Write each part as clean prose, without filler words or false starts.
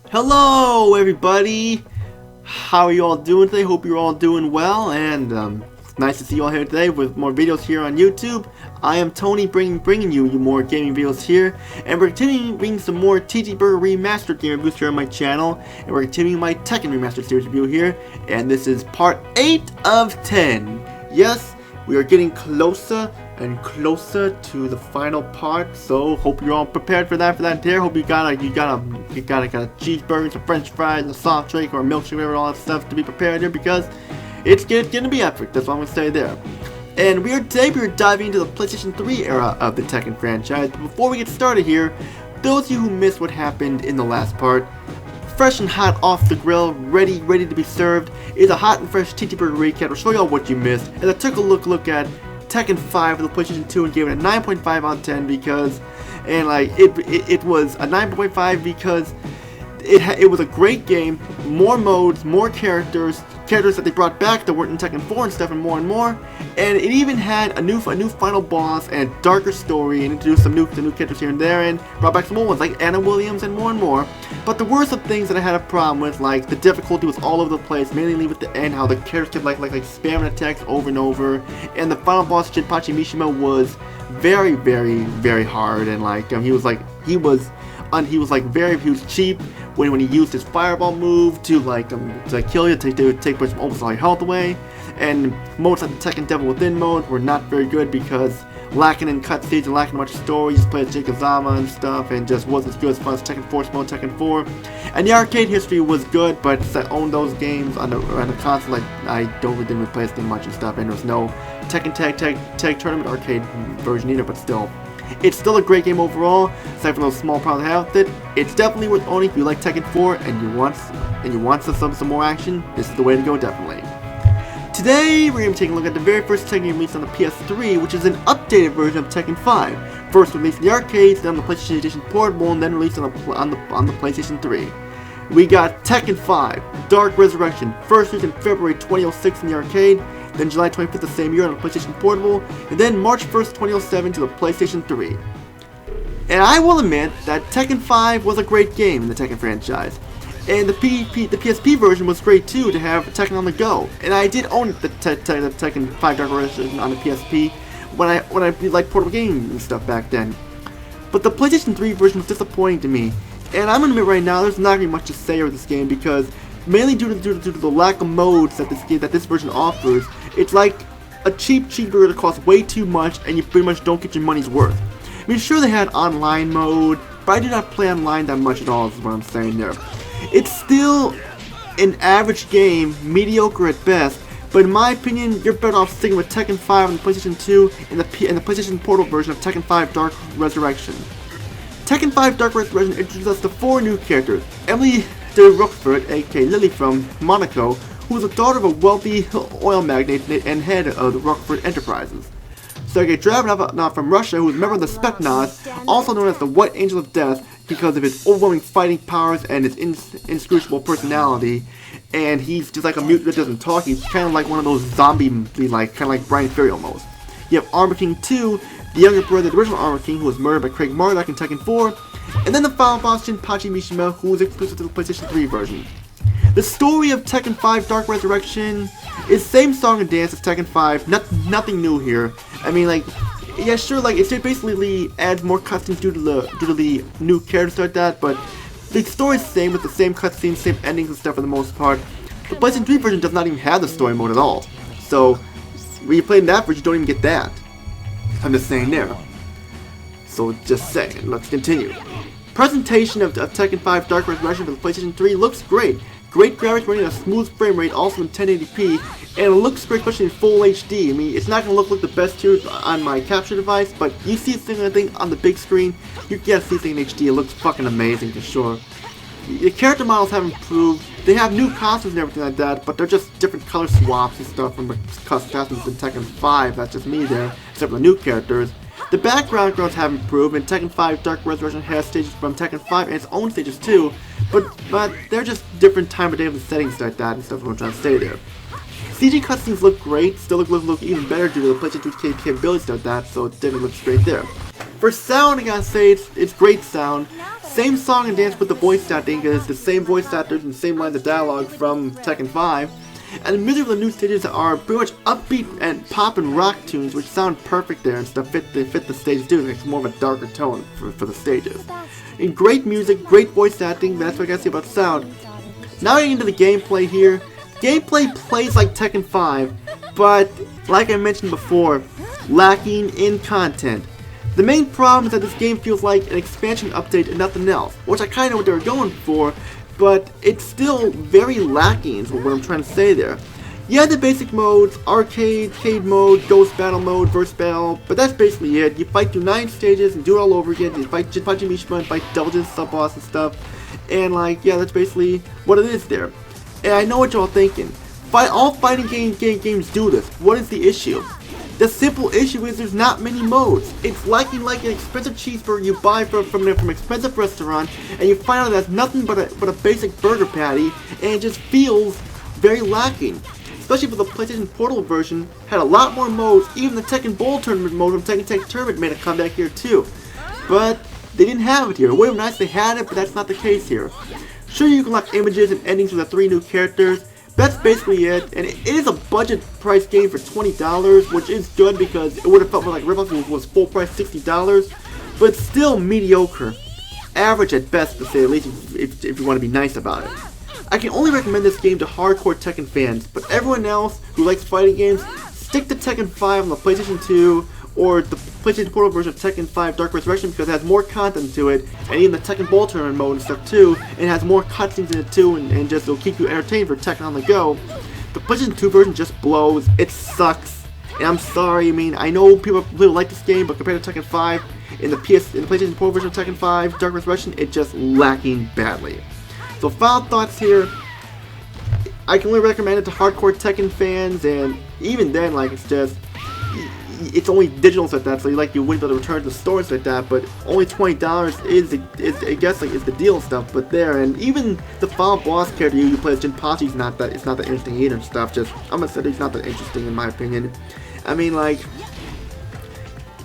Hello everybody! How are you all doing today? Hope you're all doing well, and it's nice to see you all here today with more videos here on YouTube. I am Tony, bringing you more gaming videos here, and we're continuing bringing some more TTBurger Remastered game reviews here on my channel, and we're continuing my Tekken Remastered series review here, and this is part 8 of 10. Yes, we are getting closer and closer to the final part, so hope you're all prepared for that there. Hope you got a cheeseburger, some french fries, a soft drink, or a milkshake, whatever, all that stuff to be prepared here, because it's gonna be epic. That's what I'm gonna say there. And today we are diving into the PlayStation 3 era of the Tekken franchise. But before we get started here, those of you who missed what happened in the last part, fresh and hot off the grill, ready to be served, is a hot and fresh TTBurger recap. I'll show you all what you missed, as I took a look at Tekken 5 for the PlayStation 2 and gave it a 9.5 out of 10 because, and like it was a 9.5 because it was a great game, more modes, more characters that they brought back that weren't in Tekken 4 and stuff, and more, and it even had a new final boss and a darker story, and introduced some new characters here and there, and brought back some old ones like Anna Williams and more. But there were some things that I had a problem with, like the difficulty was all over the place, mainly with the end, how the characters kept like spamming attacks over and over, and the final boss Jinpachi Mishima was very hard, and like he was cheap when he used his fireball move to kill you, take almost all your health away. And modes like the Tekken Devil Within mode were not very good because lacking in cutscenes and lacking much story. You just played Jikazama and stuff, and just wasn't as good as fun as Tekken Force mode, Tekken 4. And the arcade history was good, but since I owned those games on the console, I didn't play this game much and stuff, and there was no Tekken Tag Tournament arcade version either, but still. It's still a great game overall, aside from those small problems I have with it. It's definitely worth owning if you like Tekken 4 and you want some more action. This is the way to go, definitely. Today we're going to be taking a look at the very first Tekken game released on the PS3, which is an updated version of Tekken 5. First released in the arcades, then on the PlayStation Edition Portable, and then released on the PlayStation 3. We got Tekken 5 Dark Resurrection, first released in February 2006 in the arcade, then July 25th the same year on the PlayStation Portable, and then March 1st, 2007 to the PlayStation 3. And I will admit that Tekken 5 was a great game in the Tekken franchise. And the PSP version was great too, to have Tekken on the go. And I did own the Tekken 5 Dark Resurrection on the PSP when I liked portable games and stuff back then. But the PlayStation 3 version was disappointing to me. And I'm gonna admit right now, there's not really much to say over this game because mainly due to the lack of modes that this version offers, it's like a cheap burger that costs way too much and you pretty much don't get your money's worth. I mean, sure they had online mode, but I did not play online that much at all, is what I'm saying there. It's still an average game, mediocre at best, but in my opinion, you're better off sticking with Tekken 5 on the PlayStation 2 and the PlayStation Portable version of Tekken 5 Dark Resurrection. Tekken 5 Dark Resurrection introduces us to 4 new characters. Emily de Roquefort, aka Lily from Monaco, who is the daughter of a wealthy oil magnate and head of the Roquefort Enterprises. Sergei Dragunov from Russia, who is a member of the Spetsnaz, also known as the White Angel of Death because of his overwhelming fighting powers and his inscrutable personality. And he's just like a mutant that doesn't talk. He's kind of like one of those zombie, kind of like Brian Fury almost. You have Armor King 2, the younger brother of the original Armor King, who was murdered by Craig Marduk in Tekken 4, and then the final boss Jinpachi Mishima, who was exclusive to the PlayStation 3 version. The story of Tekken 5 Dark Resurrection is same song and dance as Tekken 5, nothing new here. I mean, yeah, sure, it basically adds more cutscenes due to the new characters like that, but the story's the same with the same cutscenes, same endings and stuff for the most part. The PlayStation 3 version does not even have the story mode at all, so when you play in that version, you don't even get that. I'm just saying there. So just saying, let's continue. Presentation of Tekken 5 Dark Resurrection for the PlayStation 3 looks great. Great graphics running at a smooth frame rate, also in 1080p, and it looks great, especially in full HD. I mean, it's not going to look like the best here on my capture device, but you see this thing on the big screen, you can see this thing in HD. It looks fucking amazing for sure. The character models have improved. They have new costumes and everything like that, but they're just different color swaps and stuff from the costumes in Tekken 5. That's just me there, except for the new characters. The background girls have improved, and Tekken 5 Dark Resurrection has stages from Tekken 5 and its own stages too, but they're just different time of day of the settings like that and stuff what I'm trying to say there. CG cutscenes look great, still look even better due to the PlayStation 2 capabilities like that, so it definitely looks great there. For sound, I gotta say, it's great sound. Same song and dance with the voice acting, because it's the same voice actors and same lines of dialogue from Tekken 5. And the music of the new stages are pretty much upbeat and pop and rock tunes, which sound perfect there and stuff fit the stage too. It's more of a darker tone for the stages. And great music, great voice acting, that's what I gotta say about sound. Now getting into the gameplay here. Gameplay plays like Tekken 5, but like I mentioned before, lacking in content. The main problem is that this game feels like an expansion update and nothing else, which I kind of know what they were going for, but it's still very lacking is what I'm trying to say there. You have the basic modes, arcade mode, ghost battle mode, verse battle, but that's basically it. You fight through 9 stages and do it all over again. You fight Mishima and fight Delge's sub-boss and stuff, and like, yeah, that's basically what it is there. And I know what y'all thinking. All fighting games do this. What is the issue? The simple issue is there's not many modes. It's like an expensive cheeseburger you buy from an expensive restaurant, and you find out that's nothing but a basic burger patty, and it just feels very lacking. Especially for the PlayStation Portable version, had a lot more modes. Even the Tekken Bowl Tournament mode from Tekken Tournament made a comeback here too. But they didn't have it here. It would have been nice if they had it, but that's not the case here. Sure, you can lock images and endings with the 3 new characters. That's basically it, and it is a budget price game for $20, which is good because it would have felt more like ripoff if it was full price $60, but still mediocre. Average at best, to say the least, if you want to be nice about it. I can only recommend this game to hardcore Tekken fans, but everyone else who likes fighting games, stick to Tekken 5 on the PlayStation 2 or the PlayStation Portable version of Tekken 5 Dark Resurrection because it has more content to it, and even the Tekken Bowl Tournament mode and stuff too, and it has more cutscenes in it too, and just it'll keep you entertained for Tekken on the go. The PlayStation 2 version just blows, it sucks, and I'm sorry, I mean, I know people like this game, but compared to Tekken 5, in the PlayStation Portable version of Tekken 5 Dark Resurrection, it's just lacking badly. So final thoughts here, I can only recommend it to hardcore Tekken fans, and even then, like, it's only digital like that, so you wouldn't be able to return to stores like that, but only $20 is I guess is the deal and stuff. But there, and even the final boss character you play as Jinpachi's not that interesting either and stuff. Just I'm gonna say he's not that interesting in my opinion. I mean, like,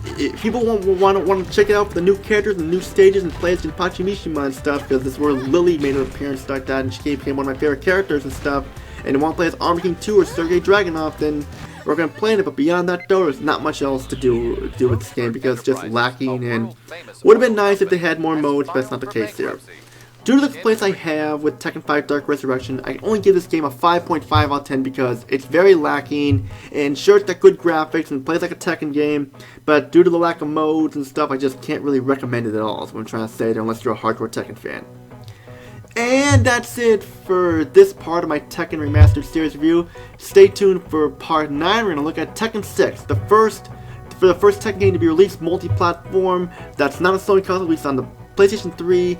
if people want to check it out for the new characters and the new stages and play as Jinpachi Mishima and stuff, because this is where Lily made an appearance like that, and she became one of my favorite characters and stuff. And want to play as Armor King 2 or Sergei Dragunov, then we're going to play it, but beyond that though, there's not much else to do with this game because it's just lacking, and would have been nice if they had more modes, but that's not the case here. Due to the complaints I have with Tekken 5 Dark Resurrection, I can only give this game a 5.5 out of 10 because it's very lacking, and sure it's got good graphics and plays like a Tekken game, but due to the lack of modes and stuff, I just can't really recommend it at all, is what I'm trying to say there, unless you're a hardcore Tekken fan. And that's it for this part of my Tekken Remastered series review. Stay tuned for part 9. We're going to look at Tekken 6, the first Tekken game to be released multi-platform that's not a Sony console, released on the PlayStation 3,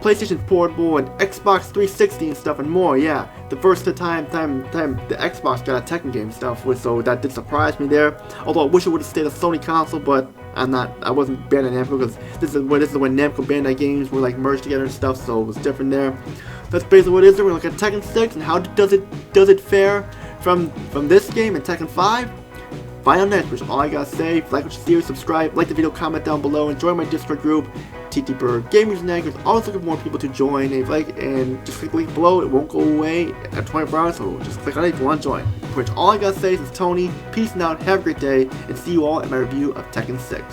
PlayStation Portable, and Xbox 360 and stuff and more. Yeah, the first time the Xbox got a Tekken game stuff, so that did surprise me there. Although I wish it would have stayed a Sony console, but I wasn't banned on Namco because this is when Namco Bandai games were like merged together and stuff, so it was different there. That's basically what it is. We're gonna look at Tekken 6 and how does it fare from this game and Tekken 5. Final next, which is all I gotta say. If you like what you see, subscribe, like the video, comment down below, and join my Discord group, TTBurger Gamers and Anchors. Always looking for more people to join. And if you like, and just click the link below, it won't go away at 24 hours, so just click on it if you want to join. Which all I gotta say is Tony, peace and out, have a great day, and see you all in my review of Tekken 6.